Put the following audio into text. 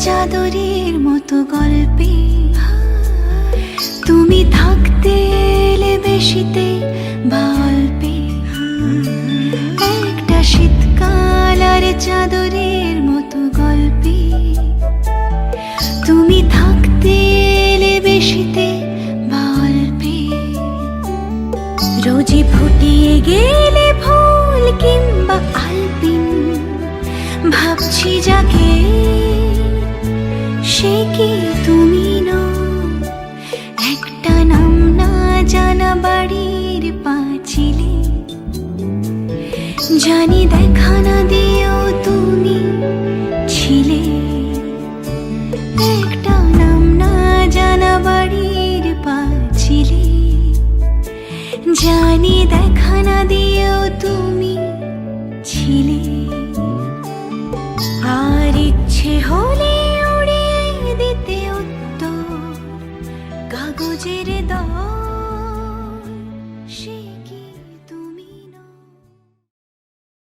চাদরের মতো গল্পে তুমি থাকতে এলে বেশিতে বা অল্পে। একটা শীতকাল আর চাদরের মতো গল্পে তুমি থাকতে এলে বেশিতে বা অল্পে। রোজই ফুটিয়ে গেলে ফুল কিংবা আলপিন, ভাবছি যাকে সে কি তুমি নও। একটা নাম না জানা বাড়ির পাঁচিলে জানি দেখা না দিয়েও তুমি ছিলে। একটা নাম না জানা বাড়ির পাঁচিলে জানি দেখা না দিয়েও তুমি ছিলে। আর ইচ্ছে হলে উড়িয়ে দিতে উত্তর কাগজের দল।